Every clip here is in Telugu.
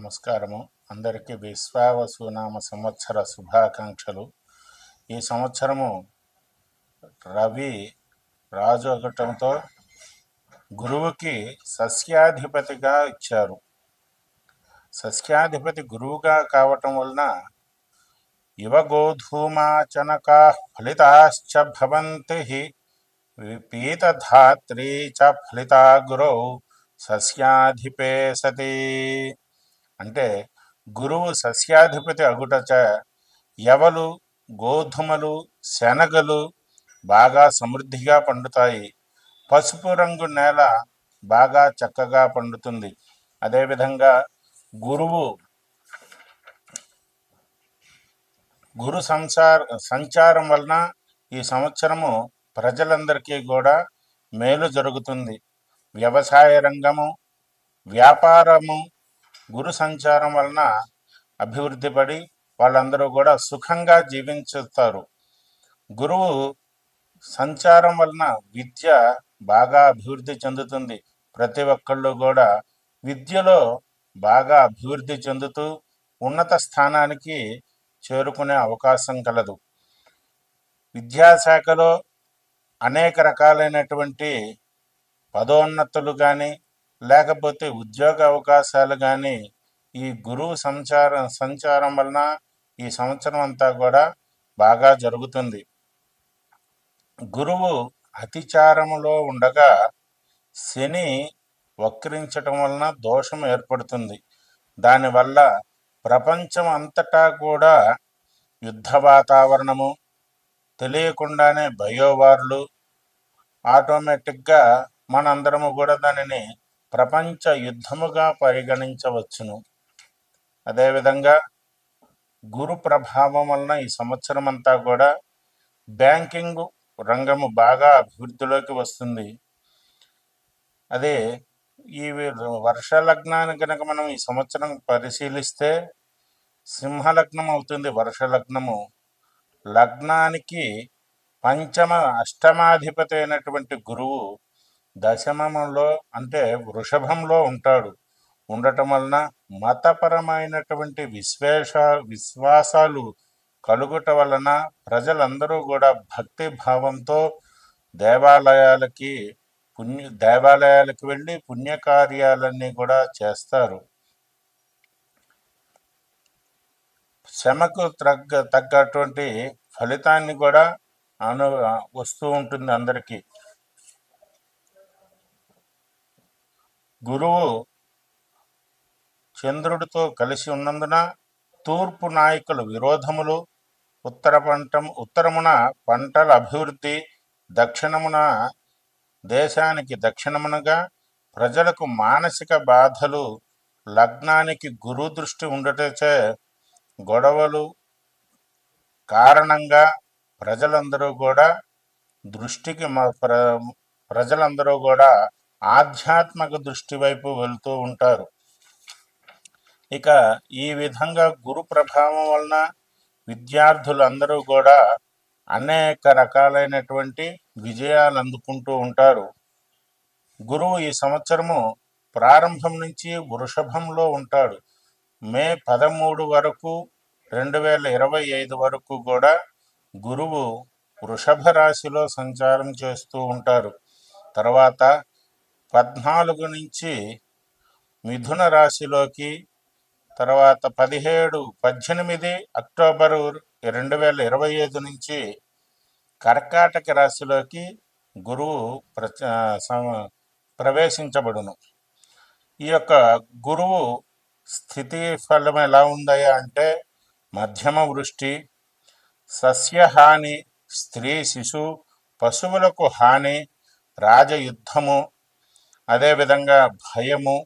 నమస్కారము. అందరికీ విశ్వావసునామ సంవత్సర శుభాకాంక్షలు. ఈ సంవత్సరము రవి రాజు అగటంతో గురువుకి సస్యాధిపతిగా ఇచ్చారు. సస్యాధిపతి గురువుగా కావటం వలన యువగోధూమాచనకా ఫలితాశ్చ భవంతి పీతధాత్రీ చ ఫలితా గురౌ సస్యాధిపే సతి. అంటే గురువు సస్యాధిపతి అగుటచ యవలు, గోధుమలు, శనగలు బాగా సమృద్ధిగా పండుతాయి. పసుపు రంగు నేల బాగా చక్కగా పండుతుంది. అదేవిధంగా గురు సంచారం వలన ఈ సంవత్సరము ప్రజలందరికీ కూడా మేలు జరుగుతుంది. వ్యవసాయ రంగము, వ్యాపారము గురు సంచారం వలన అభివృద్ధి పడి వాళ్ళందరూ కూడా సుఖంగా జీవించుతారు. గురువు సంచారం వలన విద్య బాగా అభివృద్ధి చెందుతుంది. ప్రతి ఒక్కళ్ళు కూడా విద్యలో బాగా అభివృద్ధి చెందుతూ ఉన్నత స్థానానికి చేరుకునే అవకాశం కలదు. విద్యాశాఖలో అనేక రకాలైనటువంటి పదోన్నతులు కానీ లేకపోతే ఉద్యోగ అవకాశాలు కానీ ఈ గురువు సంచారం వలన ఈ సంవత్సరం అంతా కూడా బాగా జరుగుతుంది. గురువు అతిచారములో ఉండగా శని వక్రించటం వలన దోషం ఏర్పడుతుంది. దానివల్ల ప్రపంచం అంతటా కూడా యుద్ధ వాతావరణము, తెలియకుండానే బయోవార్లు, ఆటోమేటిక్గా మనందరము కూడా దానిని ప్రపంచ యుద్ధముగా పరిగణించవచ్చును. అదేవిధంగా గురు ప్రభావం వలన ఈ సంవత్సరం అంతా కూడా బ్యాంకింగ్ రంగము బాగా అభివృద్ధిలోకి వస్తుంది. అదే ఈ వర్షలగ్నాన్ని కనుక మనం ఈ సంవత్సరం పరిశీలిస్తే సింహలగ్నం అవుతుంది. వర్షలగ్నము లగ్నానికి పంచమ అష్టమాధిపతి అయినటువంటి గురువు దశమంలో అంటే వృషభంలో ఉండటం వలన మతపరమైనటువంటి విశ్వాసాలు కలుగుట వలన ప్రజలందరూ కూడా భక్తి భావంతో దేవాలయాలకు వెళ్ళి పుణ్యకార్యాలన్నీ కూడా చేస్తారు. శ్రమకు తగ్గటువంటి ఫలితాన్ని కూడా వస్తూ ఉంటుంది అందరికీ. గురువు చంద్రుడితో కలిసి ఉన్నందున తూర్పు నాయకుల విరోధములు, ఉత్తరమున పంటల అభివృద్ధి, దేశానికి దక్షిణమునగా ప్రజలకు మానసిక బాధలు, లగ్నానికి గురు దృష్టి ఉండటచే గొడవలు కారణంగా ప్రజలందరూ కూడా ఆధ్యాత్మిక దృష్టి వైపు వెళ్తూ ఉంటారు. ఇక ఈ విధంగా గురు ప్రభావం వలన విద్యార్థులందరూ కూడా అనేక రకాలైనటువంటి విజయాలు అందుకుంటూ ఉంటారు. గురువు ఈ సంవత్సరము ప్రారంభం నుంచి వృషభంలో ఉంటాడు. మే 13 వరకు 2025 వరకు కూడా గురువు వృషభ రాశిలో సంచారం చేస్తూ ఉంటారు. తర్వాత 14 నుంచి మిథున రాశిలోకి, తర్వాత 18 అక్టోబరు 2025 నుంచి కర్కాటక రాశిలోకి గురువు ప్రవేశించబడును. ఈ యొక్క గురువు స్థితి ఫలం ఎలా ఉందయ్యా అంటే మధ్యమ వృష్టి, సస్యహాని, స్త్రీ శిశు పశువులకు హాని, రాజయుద్ధము, అదేవిధంగా భయము,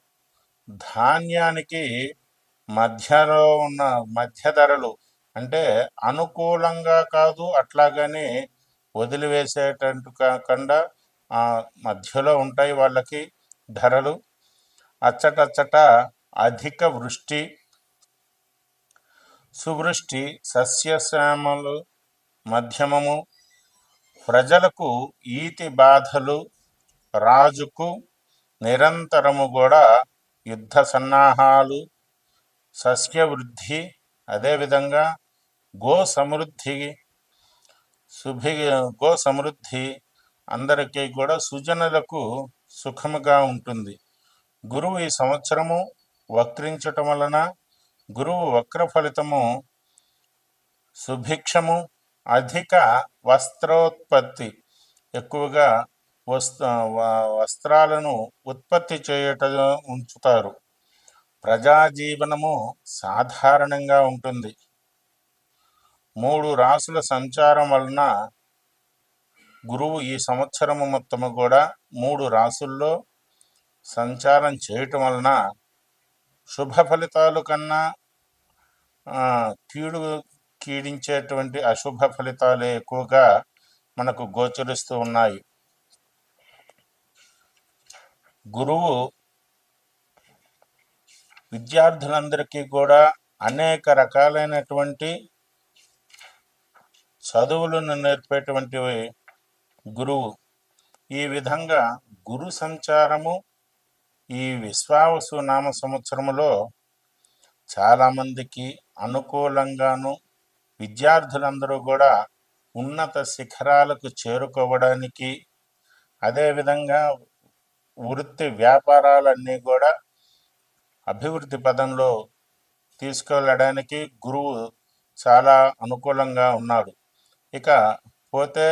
ధాన్యానికి మధ్యలో ఉన్న మధ్య ధరలు అంటే అనుకూలంగా కాదు అట్లాగని వదిలివేసేటట్టు కాకుండా మధ్యలో ఉంటాయి వాళ్ళకి ధరలు. అచ్చటచ్చట అధిక వృష్టి, సువృష్టి, సస్యశ్యామలు మధ్యమము, ప్రజలకు ఈతి బాధలు, రాజుకు నిరంతరము కూడా యుద్ధ సన్నాహాలు, సస్యవృద్ధి, అదేవిధంగా గో సమృద్ధి, శుభి గో సమృద్ధి, అందరికీ కూడా సుజనులకు సుఖముగా ఉంటుంది. గురువు ఈ సంవత్సరము వక్రించటం వలన గురువు వక్ర ఫలితము సుభిక్షము, అధిక వస్త్రోత్పత్తి, ఎక్కువగా వస్త్రాలను ఉత్పత్తి చేయటం ఉంచుతారు. ప్రజాజీవనము సాధారణంగా ఉంటుంది. 3 రాసుల సంచారం వలన గురువు ఈ సంవత్సరము మొత్తము కూడా 3 రాసుల్లో సంచారం చేయటం వలన శుభ ఫలితాలు కన్నా కీడించేటువంటి అశుభ ఫలితాలు ఎక్కువగా మనకు గోచరిస్తూ ఉన్నాయి. గురువు విద్యార్థులందరికీ కూడా అనేక రకాలైనటువంటి చదువులను నేర్పేటువంటి గురువు. ఈ విధంగా గురు సంచారము ఈ విశ్వావసు నామ సంవత్సరములో చాలామందికి అనుకూలంగాను, విద్యార్థులందరూ కూడా ఉన్నత శిఖరాలకు చేరుకోవడానికి, అదేవిధంగా వృత్తి వ్యాపారాలన్నీ కూడా అభివృద్ధి పదంలో తీసుకెళ్ళడానికి గురువు చాలా అనుకూలంగా ఉన్నాడు. ఇక పోతే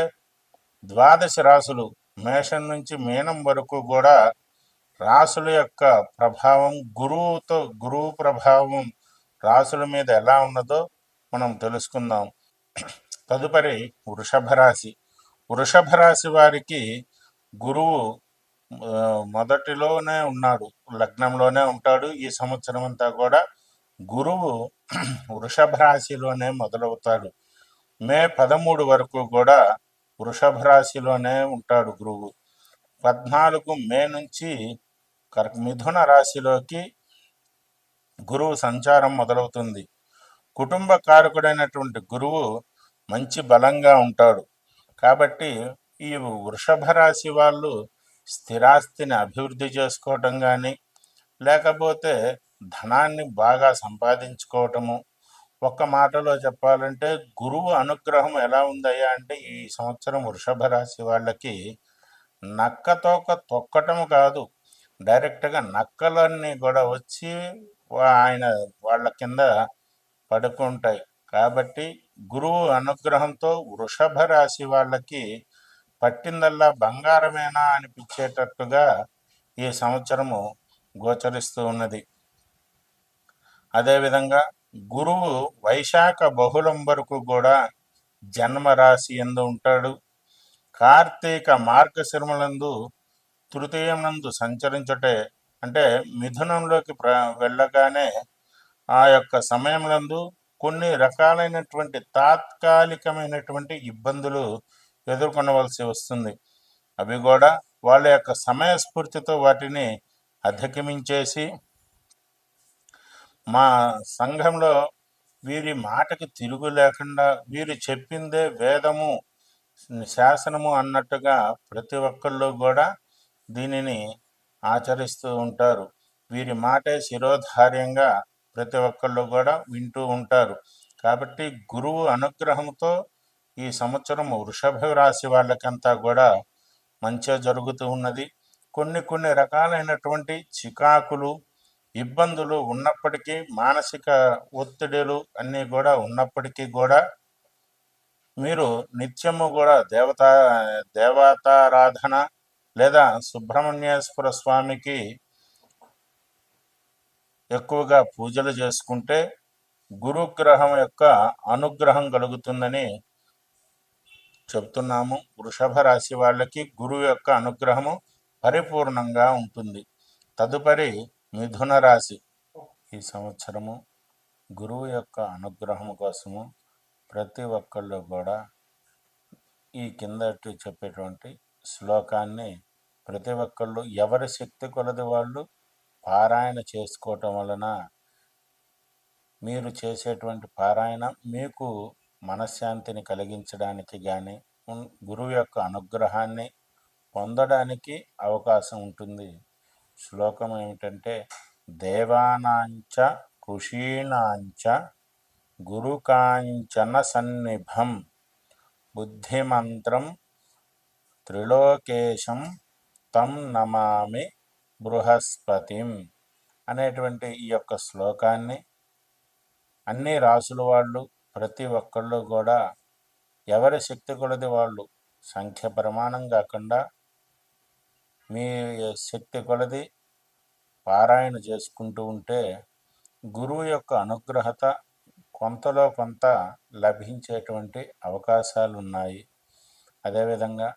12 రాసులు మేషం నుంచి మీనం వరకు కూడా రాసుల యొక్క ప్రభావం గురువు ప్రభావం రాసుల మీద ఎలా ఉన్నదో మనం తెలుసుకుందాం. తదుపరి వృషభ రాశి. వృషభ రాశి వారికి గురువు మొదటిలోనే ఉన్నాడు, లగ్నంలోనే ఉంటాడు. ఈ సంవత్సరం అంతా కూడా గురువు వృషభ రాశిలోనే మొదలవుతాడు. మే 13 వరకు కూడా వృషభ రాశిలోనే ఉంటాడు గురువు. 14 మే నుంచి మిథున రాశిలోకి గురువు సంచారం మొదలవుతుంది. కుటుంబ కారకుడైనటువంటి గురువు మంచి బలంగా ఉంటాడు. కాబట్టి ఈ వృషభ రాశి వాళ్ళు స్థిరాస్తిని అభివృద్ధి చేసుకోవటం కానీ, లేకపోతే ధనాన్ని బాగా సంపాదించుకోవటము. ఒక్క మాటలో చెప్పాలంటే గురువు అనుగ్రహం ఎలా ఉందయ్యా అంటే ఈ సంవత్సరం వృషభ రాశి వాళ్ళకి నక్కతోక తొక్కటం కాదు, డైరెక్ట్గా నక్కలన్నీ కూడా వచ్చి వాళ్ళ కింద పడుకుంటాయి. కాబట్టి గురువు అనుగ్రహంతో వృషభ రాశి వాళ్ళకి పట్టిందల్లా బంగారమేనా అనిపించేటట్టుగా ఈ సంవత్సరము గోచరిస్తూ ఉన్నది. అదేవిధంగా గురువు వైశాఖ బహుళం వరకు కూడా జన్మరాశి యందు ఉంటాడు. కార్తీక మార్గశిరములందు తృతీయం నందు సంచరించటే, అంటే మిథునంలోకి వెళ్ళగానే ఆ యొక్క సమయంలో కొన్ని రకాలైనటువంటి తాత్కాలికమైనటువంటి ఇబ్బందులు ఎదుర్కొనవలసి వస్తుంది. అవి కూడా వాళ్ళ యొక్క సమయస్ఫూర్తితో వాటిని అధిగమించేసి, మా సంఘంలో వీరి మాటకి తిరుగు లేకుండా వీరు చెప్పిందే వేదము శాసనము అన్నట్టుగా ప్రతి ఒక్కళ్ళు కూడా దీనిని ఆచరిస్తూ ఉంటారు. వీరి మాటే శిరోధార్యంగా ప్రతి ఒక్కళ్ళు కూడా వింటూ ఉంటారు. కాబట్టి గురువు అనుగ్రహంతో ఈ సంవత్సరం వృషభ రాశి వాళ్ళకంతా కూడా మంచిగా జరుగుతూ ఉన్నది. కొన్ని రకాలైనటువంటి చికాకులు, ఇబ్బందులు ఉన్నప్పటికీ, మానసిక ఒత్తిడులు అన్నీ కూడా ఉన్నప్పటికీ కూడా మీరు నిత్యము కూడా దేవతారాధన లేదా సుబ్రహ్మణ్యేశ్వర స్వామికి ఎక్కువగా పూజలు చేసుకుంటే గురుగ్రహం యొక్క అనుగ్రహం కలుగుతుందని చెప్తున్నాము. వృషభ రాశి వాళ్ళకి గురువు యొక్క అనుగ్రహము పరిపూర్ణంగా ఉంటుంది. తదుపరి మిథున రాశి. ఈ సంవత్సరము గురువు యొక్క అనుగ్రహం కోసము ప్రతి ఒక్కళ్ళు కూడా ఈ కిందటి చెప్పేటువంటి శ్లోకాన్ని ప్రతి ఒక్కళ్ళు ఎవరి శక్తి కొలది వాళ్ళు పారాయణ చేసుకోవటం వలన మీరు చేసేటువంటి పారాయణ మీకు మనశ్శాంతిని కలిగించడానికి కానీ, గురువు యొక్క అనుగ్రహాన్ని పొందడానికి అవకాశం ఉంటుంది. శ్లోకం ఏమిటంటే, దేవానాంచ ఋషీణాంచ గురుకాంచన సన్నిభం బుద్ధిమంత్రం త్రిలోకేశం తం నమామి బృహస్పతిం అనేటువంటి ఈ యొక్క శ్లోకాన్ని అన్ని రాసుల వాళ్ళు ప్రతి ఒక్కళ్ళు కూడా ఎవరి శక్తి కొలది వాళ్ళు సంఖ్య ప్రమాణం కాకుండా మీ శక్తి కొలది పారాయణ చేసుకుంటూ ఉంటే గురువు యొక్క అనుగ్రహత కొంతలో కొంత లభించేటువంటి అవకాశాలు ఉన్నాయి. అదేవిధంగా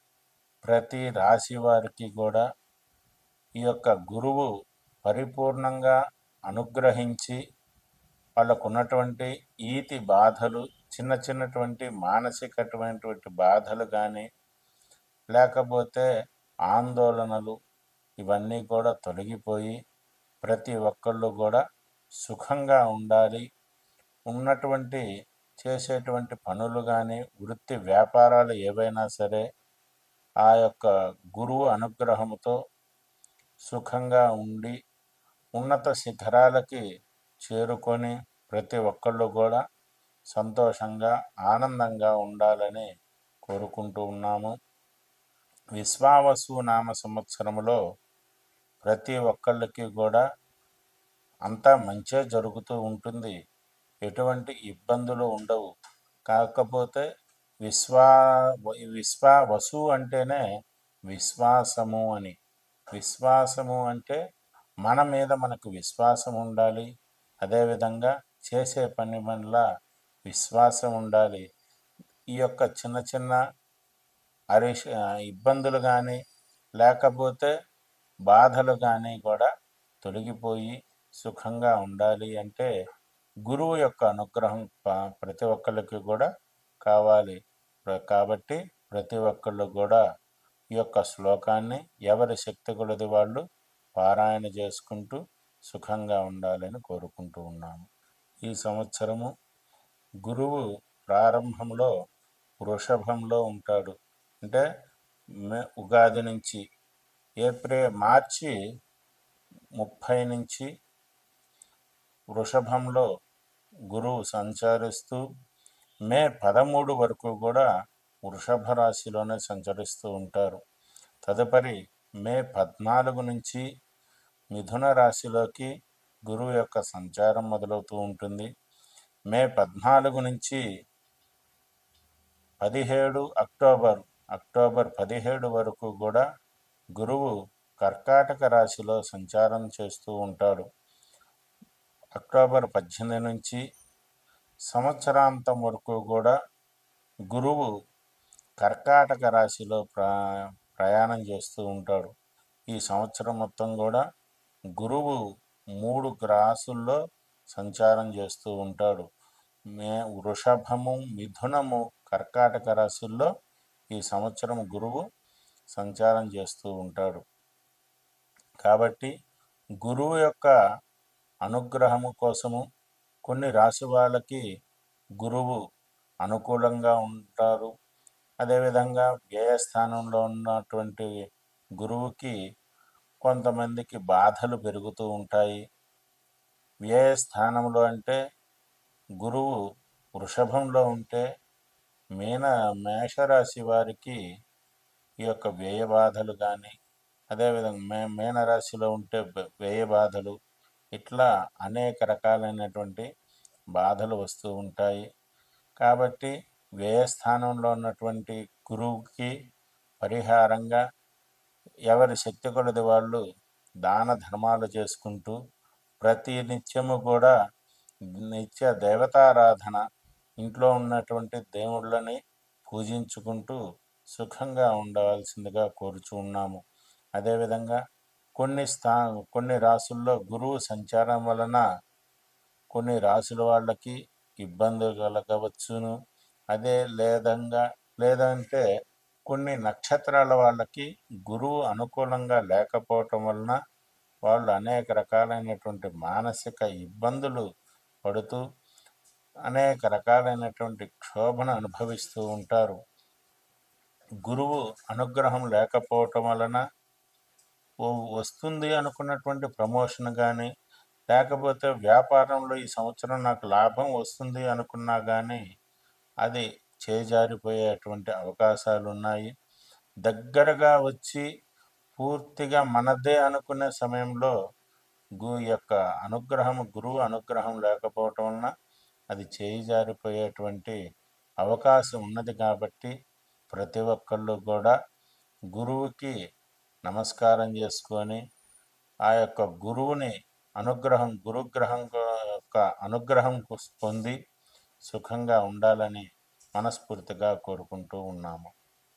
ప్రతి రాశి వారికి కూడా ఈ యొక్క గురువు పరిపూర్ణంగా అనుగ్రహించి వాళ్ళకు ఉన్నటువంటి ఈతి బాధలు, చిన్న చిన్నటువంటి మానసికటువంటి బాధలు కానీ లేకపోతే ఆందోళనలు ఇవన్నీ కూడా తొలగిపోయి ప్రతి ఒక్కళ్ళు కూడా సుఖంగా ఉండాలి. ఉన్నటువంటి చేసేటువంటి పనులు కానీ వృత్తి వ్యాపారాలు ఏవైనా సరే ఆ యొక్క గురువు అనుగ్రహంతో సుఖంగా ఉండి ఉన్నత శిఖరాలకి చేరుకొని ప్రతి ఒక్కళ్ళు కూడా సంతోషంగా ఆనందంగా ఉండాలని కోరుకుంటూ ఉన్నాము. విశ్వావసు నామ సంవత్సరంలో ప్రతి ఒక్కళ్ళకి కూడా అంతా మంచే జరుగుతూ ఉంటుంది, ఎటువంటి ఇబ్బందులు ఉండవు. కాకపోతే విశ్వావసు అంటేనే విశ్వాసము అని. విశ్వాసము అంటే మన మీద మనకు విశ్వాసం ఉండాలి, అదేవిధంగా చేసే పని వల్ల విశ్వాసం ఉండాలి. ఈ యొక్క చిన్న చిన్న ఇబ్బందులు కానీ లేకపోతే బాధలు కానీ కూడా తొలగిపోయి సుఖంగా ఉండాలి అంటే గురువు యొక్క అనుగ్రహం ప్రతి ఒక్కరికి కూడా కావాలి. కాబట్టి ప్రతి ఒక్కళ్ళు కూడా ఈ యొక్క శ్లోకాన్ని ఎవరి శక్తి కొలది వాళ్ళు పారాయణ చేసుకుంటూ సుఖంగా ఉండాలని కోరుకుంటూ ఉన్నాము. ఈ సంవత్సరము గురువు ప్రారంభంలో వృషభంలో ఉంటాడు. అంటే ఉగాది నుంచి మార్చి 30 నుంచి వృషభంలో గురువు సంచరిస్తూ మే 13 వరకు కూడా వృషభ రాశిలోనే సంచరిస్తూ ఉంటారు. తదుపరి మే 14 నుంచి మిథున రాశిలోకి గురువు యొక్క సంచారం మొదలవుతూ ఉంటుంది. మే 14 నుంచి 17 అక్టోబర్ 17 వరకు కూడా గురువు కర్కాటక రాశిలో సంచారం చేస్తూ ఉంటాడు. అక్టోబర్ 18 నుంచి సంవత్సరాంతం వరకు కూడా గురువు కర్కాటక రాశిలో ప్రయాణం చేస్తూ ఉంటాడు. ఈ సంవత్సరం మొత్తం కూడా గురువు 3 రాశుల్లో సంచారం చేస్తూ ఉంటాడు. వృషభము, మిథునము, కర్కాటక రాశుల్లో ఈ సంవత్సరం గురువు సంచారం చేస్తూ ఉంటాడు. కాబట్టి గురువు యొక్క అనుగ్రహము కోసము కొన్ని రాశి వాళ్ళకి గురువు అనుకూలంగా ఉంటారు. అదేవిధంగా వ్యయస్థానంలో ఉన్నటువంటి గురువుకి కొంతమందికి బాధలు పెరుగుతూ ఉంటాయి. వ్యయస్థానంలో అంటే గురువు వృషభంలో ఉంటే మేషరాశి వారికి ఈ యొక్క వ్యయ బాధలు కానీ, అదేవిధంగా మీనరాశిలో ఉంటే వ్యయ బాధలు, ఇట్లా అనేక రకాలైనటువంటి బాధలు వస్తూ ఉంటాయి. కాబట్టి వ్యయస్థానంలో ఉన్నటువంటి గురువుకి పరిహారంగా ఎవరి శక్తి కొలది వాళ్ళు దాన ధర్మాలు చేసుకుంటూ ప్రతి నిత్యము కూడా నిత్య దేవతారాధన, ఇంట్లో ఉన్నటువంటి దేవుళ్ళని పూజించుకుంటూ సుఖంగా ఉండవలసిందిగా కోరుచూ ఉన్నాము. అదేవిధంగా కొన్ని రాసుల్లో గురువు సంచారం వలన కొన్ని రాసుల వాళ్ళకి ఇబ్బందులు కలగవచ్చును. లేదంటే కొన్ని నక్షత్రాల వాళ్ళకి గురువు అనుకూలంగా లేకపోవటం వలన వాళ్ళు అనేక రకాలైనటువంటి మానసిక ఇబ్బందులు పడుతూ అనేక రకాలైనటువంటి క్షోభను అనుభవిస్తూ ఉంటారు. గురువు అనుగ్రహం లేకపోవటం వలన వస్తుంది అనుకున్నటువంటి ప్రమోషన్ కానీ, లేకపోతే వ్యాపారంలో ఈ సంవత్సరం నాకు లాభం వస్తుంది అనుకున్నా కానీ అది చేజారిపోయేటువంటి అవకాశాలున్నాయి. దగ్గరగా వచ్చి పూర్తిగా మనదే అనుకునే సమయంలో యొక్క గురువు అనుగ్రహం లేకపోవటం వలన అది చేయి జారిపోయేటువంటి అవకాశం ఉన్నది. కాబట్టి ప్రతి ఒక్కళ్ళు కూడా గురువుకి నమస్కారం చేసుకొని ఆ యొక్క గురువుని గురుగ్రహం యొక్క అనుగ్రహం పొంది సుఖంగా ఉండాలని మనస్ఫూర్తిగా కోరుకుంటూ ఉన్నాము.